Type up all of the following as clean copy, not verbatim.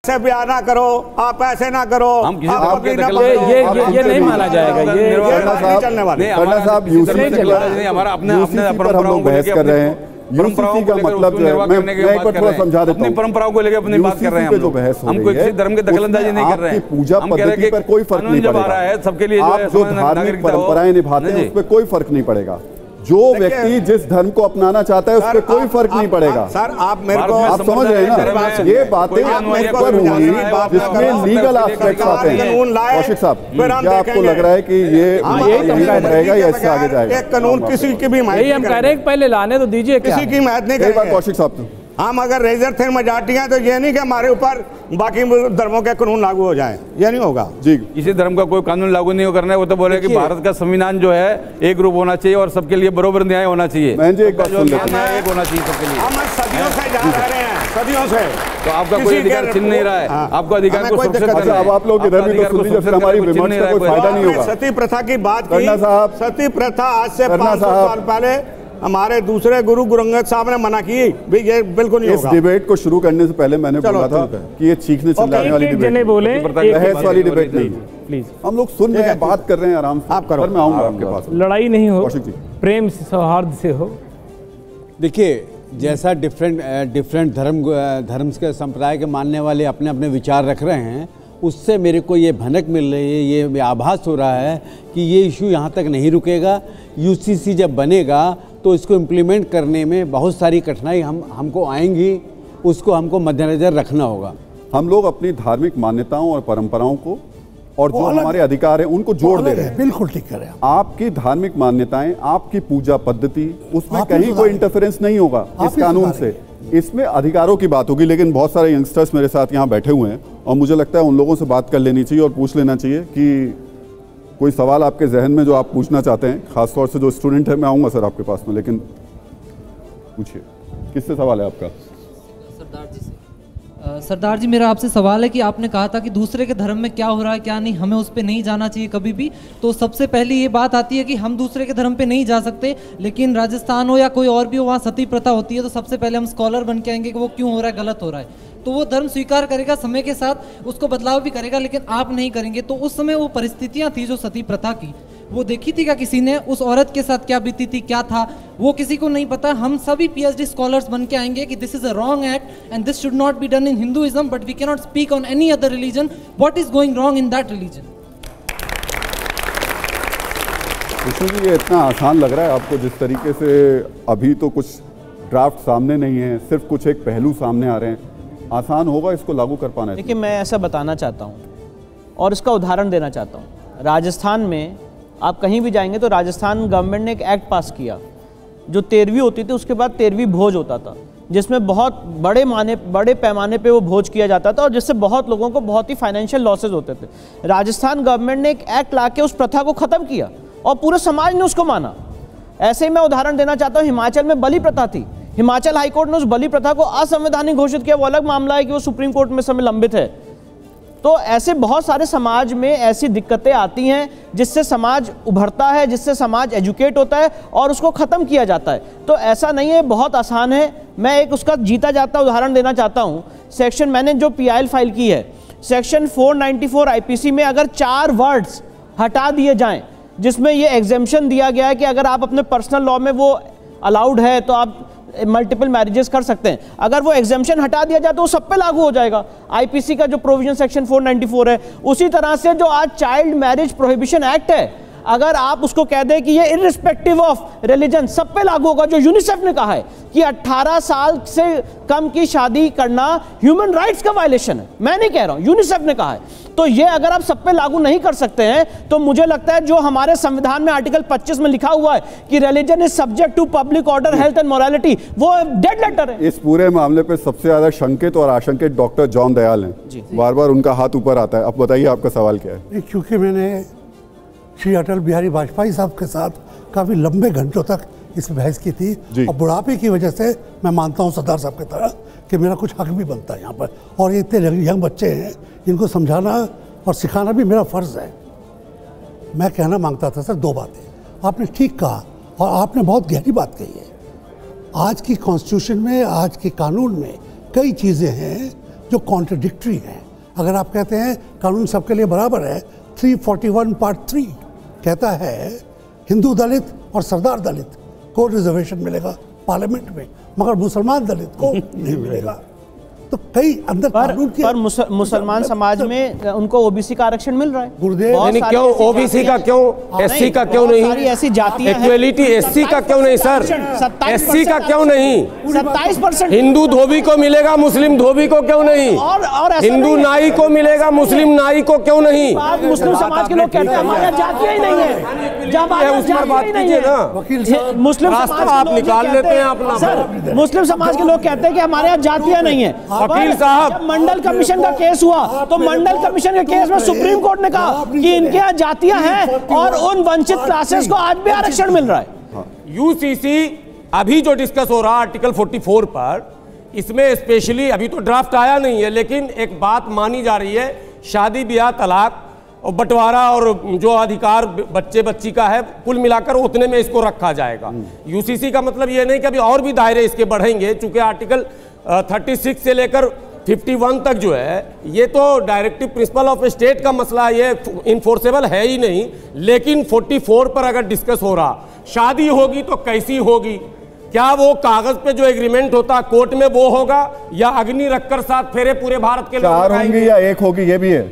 से ब्याह ना करो, आप ऐसे ना करो, हम किसी ये नहीं माना जाएगा। ये चलने वाले साहब हमारा अपने परंपराओं को लेकर कर रहे हैं। परंपराओं का मतलब जो है, मैं एक बार थोड़ा समझा देता हूं। अपनी परंपराओं को लेकर अपनी बात कर रहे हैं। जो बहस हो हम कोई किसी धर्म की दखलंदाजी नहीं कर रहे हैं। पूजा पद्धति पर कोई फर्क नहीं पड़ेगा। सबके लिए आप जो धार्मिक परंपराएं निभाते हैं उस पर कोई फर्क नहीं पड़ेगा। जो व्यक्ति जिस धर्म को अपनाना चाहता है उस पर कोई फर्क नहीं पड़ेगा। सर आप मेरे को आप समझ रहे हैं ना, ये बातें पर होंगी जिसमें लीगल एस्पेक्ट्स आते हैं। कौशिक साहब, क्या आपको लग रहा है कि ये रहेगा या इससे आगे जाएगा? एक कानून किसी की भी यही हम कह रहे हैं, पहले लाने तो दीजिए, किसी की महत्व नहीं करेगा। कौशिक साहब, हम अगर रेजर थे मेजॉरिटी हैं तो ये नहीं कि हमारे ऊपर बाकी धर्मों के कानून लागू हो जाएं, ये नहीं होगा जी। किसी धर्म का कोई कानून लागू नहीं करना है। वो तो बोले कि भारत का संविधान जो है एक रूप होना चाहिए और सबके लिए बराबर न्याय होना चाहिए। एक बात सुन न्याय एक होना चाहिए सबके लिए। हम सदियों से जा रहे हैं, सदियों से। तो आपका कोई अधिकार छीन नहीं रहा है। आपको अधिकार को सुरक्षित करना है। अब आप लोग इधर भी तो सुन लीजिए, हमारी विमर्श का कोई फायदा नहीं होगा। सती प्रथा की बात की, सती प्रथा आज से 500 साल पहले हमारे दूसरे गुरु अंगद साहब ने मना की भी, ये बिल्कुल नहीं होगा। इस डिबेट को शुरू करने से पहले मैंने बोला था कि ये चीखने चिल्लाने वाली डिबेट, बहस वाली डिबेट नहीं। प्लीज, हम लोग सुन रहे हैं, बात कर रहे हैं, आराम से आप करो। मैं आऊंगा आपके पास। लड़ाई नहीं हो, प्रेम सौहार्द से हो। देखिए, जैसा डिफरेंट धर्म के संप्रदाय के मानने वाले अपने अपने विचार रख रहे हैं, उससे मेरे को ये भनक मिल रही है, ये आभास हो रहा है कि ये इशू यहाँ तक नहीं रुकेगा। यूसीसी जब बनेगा तो इसको इम्प्लीमेंट करने में बहुत सारी कठिनाई हमको आएंगी, उसको हमको मद्देनजर रखना होगा। हम लोग अपनी धार्मिक मान्यताओं और परंपराओं को और जो हमारे अधिकार हैं उनको जोड़ दे रहे हैं। बिल्कुल ठीक कर रहे हैं। आपकी धार्मिक मान्यताएं, आपकी पूजा पद्धति, उसमें कहीं कोई इंटरफेरेंस नहीं होगा इस कानून से। इसमें अधिकारों की बात होगी। लेकिन बहुत सारे यंगस्टर्स मेरे साथ यहाँ बैठे हुए हैं और मुझे लगता है उन लोगों से बात कर लेनी चाहिए और पूछ लेना चाहिए कि कोई सवाल आपके जहन में जो आप पूछना चाहते हैं। खासतौर से जो स्टूडेंट है, मैं आऊँगा सर आपके पास में, लेकिन पूछिए किससे सवाल है आपका? सरदार जी से। सरदार जी, मेरा आपसे सवाल है कि आपने कहा था कि दूसरे के धर्म में क्या हो रहा है क्या नहीं, हमें उस पर नहीं जाना चाहिए कभी भी। तो सबसे पहले ये बात आती है कि हम दूसरे के धर्म पे नहीं जा सकते, लेकिन राजस्थान हो या कोई और भी हो, वहाँ सती प्रथा होती है। तो सबसे पहले हम स्कॉलर बन के आएंगे कि वो क्यों हो रहा है, गलत हो रहा है। तो वो धर्म स्वीकार करेगा, समय के साथ उसको बदलाव भी करेगा, लेकिन आप नहीं करेंगे। तो उस समय वो परिस्थितियाँ थी जो सती प्रथा की, वो देखी थी क्या किसी ने? उस औरत के साथ क्या बीती थी, क्या था, वो किसी को नहीं पता। हम सभी पीएचडी स्कॉलर्स बन के आएंगे कि this is a wrong act and this should not be done in Hinduism, but we can not speak on any other religion what is going wrong in that religion. ये इतना आसान लग रहा है आपको जिस तरीके से? अभी तो कुछ ड्राफ्ट सामने नहीं है, सिर्फ कुछ एक पहलू सामने आ रहे हैं। आसान होगा इसको लागू कर पाना? देखिए, मैं ऐसा बताना चाहता हूँ और इसका उदाहरण देना चाहता हूँ। राजस्थान में आप कहीं भी जाएंगे तो राजस्थान गवर्नमेंट ने एक एक्ट पास किया, जो 13वीं होती थी उसके बाद 13वीं भोज होता था, जिसमें बहुत बड़े पैमाने पे वो भोज किया जाता था और जिससे बहुत लोगों को बहुत ही फाइनेंशियल लॉसेज होते थे। राजस्थान गवर्नमेंट ने एक एक्ट ला के उस प्रथा को ख़त्म किया और पूरे समाज ने उसको माना। ऐसे ही मैं उदाहरण देना चाहता हूँ, हिमाचल में बलि प्रथा थी, हिमाचल हाईकोर्ट ने उस बलि प्रथा को असंवैधानिक घोषित किया। वो अलग मामला है कि वो सुप्रीम कोर्ट में समय लंबित है। तो ऐसे बहुत सारे समाज में ऐसी दिक्कतें आती हैं जिससे समाज उभरता है, जिससे समाज एजुकेट होता है और उसको ख़त्म किया जाता है। तो ऐसा नहीं है, बहुत आसान है। मैं एक उसका जीता जाता उदाहरण देना चाहता हूँ। सेक्शन, मैंने जो PIL फाइल की है, सेक्शन 494 IPC में अगर 4 वर्ड्स हटा दिए जाएं जिसमें ये एग्जेम्पशन दिया गया है कि अगर आप अपने पर्सनल लॉ में वो अलाउड है तो आप मल्टीपल मैरिजेस कर सकते हैं, अगर वो एग्जेम्पशन हटा दिया जाए तो वो सब पे लागू हो जाएगा। IPC का जो प्रोविजन सेक्शन 494 है, उसी तरह से जो आज चाइल्ड मैरिज प्रोहिबिशन एक्ट है, अगर आप उसको कह दें कि ये इर्रिस्पेक्टिव ऑफ रिलीजन सब पे लागू होगा, जो यूनिसेफ ने कहा है कि 18 साल से कम की शादी करना ह्यूमन राइट्स का वायलेशन है। मैं नहीं कह रहा हूं, यूनिसेफ ने कहा है। तो ये अगर आप सब पे लागू नहीं कर सकते हैं तो मुझे लगता है जो हमारे संविधान में आर्टिकल 25 में लिखा हुआ है कि religion is subject to public order, health and morality, वो डेड लेटर है। इस पूरे मामले पे सबसे ज्यादा शंकित और आशंकित डॉक्टर जॉन दयाल हैं। बार बार उनका हाथ ऊपर आता है। अब बताइए आपका सवाल क्या है? क्योंकि मैंने श्री अटल बिहारी वाजपेयी साहब के साथ काफ़ी लंबे घंटों तक इस बहस की थी और बुढ़ापे की वजह से मैं मानता हूँ सरदार साहब की तरह कि मेरा कुछ हक भी बनता है यहाँ पर। और ये इतने यंग बच्चे हैं, इनको समझाना और सिखाना भी मेरा फ़र्ज़ है। मैं कहना मांगता था सर 2 बातें। आपने ठीक कहा और आपने बहुत गहरी बात कही है। आज की कॉन्स्टिट्यूशन में, आज के कानून में कई चीज़ें हैं जो कॉन्ट्रडिक्टरी हैं। अगर आप कहते हैं कानून सबके लिए बराबर है, 341 पार्ट 3 कहता है हिंदू दलित और सरदार दलित को रिजर्वेशन मिलेगा पार्लियामेंट में, मगर मुसलमान दलित को नहीं मिलेगा। तो कई अंदर कानून के पर मुसलमान समाज में उनको ओबीसी का आरक्षण मिल रहा है। गुरुदेव क्यों ओबीसी का, क्यों एससी का, क्यों नहीं? ऐसी जातियां हैं। इक्वेलिटी एससी का क्यों नहीं सर? एससी का क्यों नहीं? 27% हिंदू धोबी को मिलेगा, मुस्लिम धोबी को क्यों नहीं? और हिंदू नाई को मिलेगा, मुस्लिम नाई को क्यों नहीं? मुस्लिम समाज के लोग कहते हैं हमारे यहाँ जातियां ही नहीं है। जब उस पर बात कीजिए ना, मुस्लिम समाज आप निकाल लेते हैं अपना। सर मुस्लिम समाज के लोग कहते हैं कि हमारे यहाँ जातियां नहीं है। वकील साहब, जब मंडल कमीशन का केस हुआ तो मंडल कमीशन के केस में सुप्रीम कोर्ट ने कहा कि इनके यहाँ जातियां हैं और उन वंचित क्लासेस को आज भी आरक्षण मिल रहा है। यूसीसी अभी जो डिस्कस हो रहा आर्टिकल 44 पर, इसमें स्पेशली अभी तो ड्राफ्ट आया नहीं है, लेकिन एक बात मानी जा रही है, शादी ब्याह तलाक और बंटवारा और जो अधिकार बच्चे बच्ची का है कुल मिलाकर उतने में इसको रखा जाएगा। यूसीसी का मतलब ये नहीं कि अभी और भी दायरे इसके बढ़ेंगे, चूंकि आर्टिकल 36 से लेकर 51 तक जो है ये तो डायरेक्टिव प्रिंसिपल ऑफ स्टेट का मसला, ये इन्फोर्सेबल है ही नहीं। लेकिन 44 पर अगर डिस्कस हो रहा, शादी होगी तो कैसी होगी, क्या वो कागज पे जो एग्रीमेंट होता कोर्ट में वो होगा, या अग्नि रखकर साथ फेरे पूरे भारत के लोग 4 होंगी या 1 होगी, ये भी है।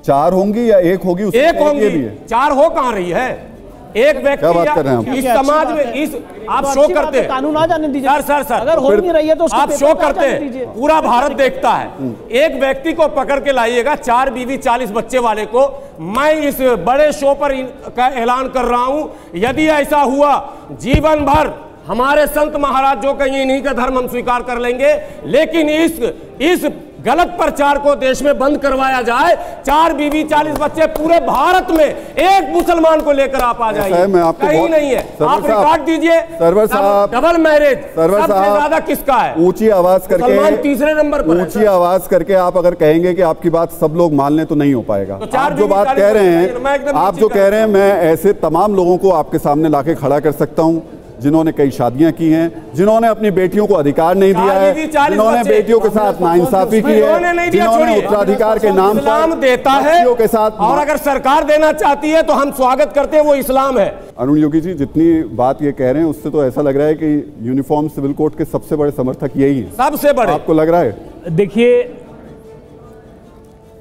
4 होंगी या 1 होगी, 1 होंगी, 4 हो कहां रही है? एक व्यक्ति इस समाज में इस आप शो करते हैं, कानून आ जाने दीजिए सर अगर हो नहीं रही है तो आप शो करते हैं, पूरा भारत देखता है। एक व्यक्ति को पकड़ के लाइएगा, 4 बीवी 40 बच्चे वाले को, मैं इस बड़े शो पर का ऐलान कर रहा हूं, यदि ऐसा हुआ जीवन भर हमारे संत महाराज जो कहेंगे इन्हीं का धर्म हम स्वीकार कर लेंगे, लेकिन इस गलत प्रचार को देश में बंद करवाया जाए। 4 बीवी 40 बच्चे पूरे भारत में एक मुसलमान को लेकर आप आ जाइए, मैं आपको कहीं नहीं है। आप रिकॉर्ड दीजिए, सरवर साहब, डबल मैरिज सबसे ज्यादा किसका है? ऊंची आवाज करके, तीसरे नंबर पर, ऊंची आवाज करके आप अगर कहेंगे कि आपकी बात सब लोग मान लें तो नहीं हो पाएगा। तो आप जो बात कह रहे हैं, आप जो कह रहे हैं, मैं ऐसे तमाम लोगों को आपके सामने लाके खड़ा कर सकता हूं जिन्होंने कई शादियां की हैं, जिन्होंने अपनी बेटियों को अधिकार नहीं दिया है, जिन्होंने बेटियों के साथ नाइंसाफी की है, जिन्होंने उत्तराधिकार के नाम पर देता है के साथ, और अगर सरकार देना चाहती है तो हम स्वागत करते हैं, वो इस्लाम है। अरुण योगी जी, जितनी बात ये कह रहे हैं उससे तो ऐसा लग रहा है कि यूनिफॉर्म सिविल कोड के सबसे बड़े समर्थक यही है, सबसे बड़े। आपको लग रहा है? देखिए,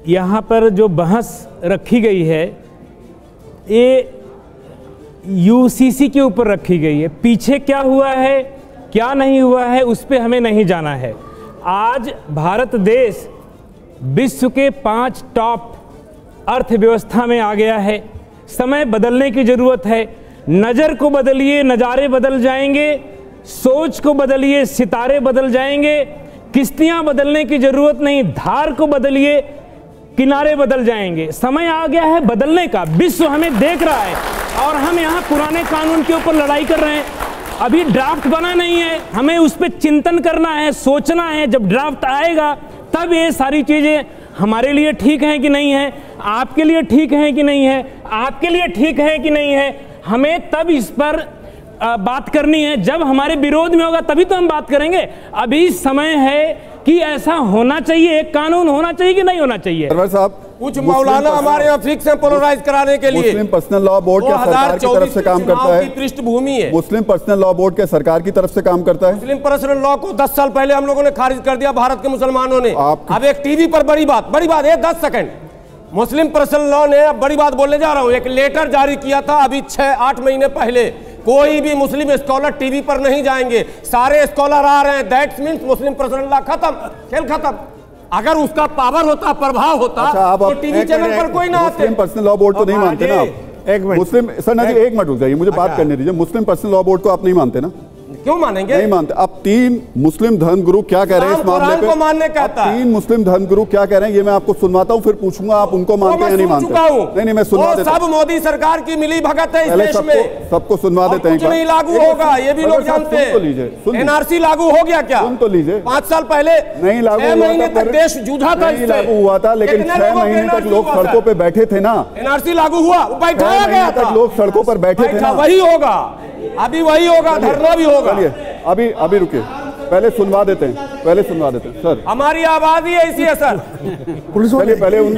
यहां पर जो बहस रखी गई है ये यूसीसी के ऊपर रखी गई है। पीछे क्या हुआ है क्या नहीं हुआ है उस पे हमें नहीं जाना है। आज भारत देश विश्व के 5 टॉप अर्थव्यवस्था में आ गया है। समय बदलने की जरूरत है। नज़र को बदलिए, नज़ारे बदल जाएंगे। सोच को बदलिए, सितारे बदल जाएंगे। किश्तियां बदलने की जरूरत नहीं, धार को बदलिए, किनारे बदल जाएंगे। समय आ गया है बदलने का। विश्व हमें देख रहा है और हम यहाँ पुराने कानून के ऊपर लड़ाई कर रहे हैं। अभी ड्राफ्ट बना नहीं है, हमें उस पर चिंतन करना है, सोचना है। जब ड्राफ्ट आएगा तब ये सारी चीजें हमारे लिए ठीक हैं कि नहीं है, आपके लिए ठीक है कि नहीं है, आपके लिए ठीक है कि नहीं है, हमें तब इस पर बात करनी है। जब हमारे विरोध में होगा तभी तो हम बात करेंगे। अभी समय है कि ऐसा होना चाहिए, एक कानून होना चाहिए कि नहीं होना चाहिए। सरवर साहब, कुछ मौलाना हमारे यहाँ फिक्स है पोलराइज कराने के लिए। मुस्लिम पर्सनल लॉ बोर्ड क्या सरकार की तरफ से काम करता है? पृष्ठभूमि है। मुस्लिम पर्सनल लॉ बोर्ड क्या सरकार की तरफ से काम करता है? मुस्लिम पर्सनल लॉ को 10 साल पहले हम लोगों ने खारिज कर दिया, भारत के मुसलमानों ने। अब एक टीवी पर बड़ी बात 10 सेकंड, मुस्लिम पर्सनल लॉ ने, अब बड़ी बात बोलने जा रहा हूं, एक लेटर जारी किया था अभी 6-8 महीने पहले। कोई भी मुस्लिम स्कॉलर टीवी पर नहीं जाएंगे, सारे स्कॉलर आ रहे हैं। That's means Muslim personal law खत्म, खेल खत्म। अगर उसका पावर होता, प्रभाव होता, तो टीवी चैनल पर कोई ना आते। मुस्लिम पर्सनल लॉ बोर्ड को नहीं मानते ना आप? एक मिनट मुस्लिम सर ना जी, एक मिनट रुक जाइए, मुझे बात करने दीजिए। मुस्लिम पर्सनल लॉ बोर्ड को आप नहीं मानते ना? क्यों मानेंगे? नहीं मानते। अब 3 मुस्लिम धर्मगुरु क्या कह रहे हैं इस मामले पे? मानने कहता है। 3 मुस्लिम धर्मगुरु क्या कह रहे हैं ये मैं आपको सुनवाता हूं, फिर पूछूंगा आप उनको मानते हैं या नहीं मानते। नहीं, मैं सुनवा देता हूं। सब मोदी सरकार की मिली भगत है इस देश में, सबको सुनवा देते हैं। कुछ नहीं लागू होगा, ये भी लोग जानते हैं। एनआरसी लागू हो गया क्या? सुन तो लीजिए। 5 साल पहले नहीं लागू, 6 महीने तक देश जूझा था, नहीं लागू हुआ था, लेकिन 6 महीने तक लोग सड़कों पे बैठे थे ना। एनआरसी लागू हुआ, बैठाया गया था, लोग सड़कों पर बैठे थे ना। वही होगा, अभी वही होगा, धरना भी होगा। अभी रुकिए। पहले सुनवा देते हैं सर। हमारी आवाज ही ऐसी है सर। पुलिस वाले पहले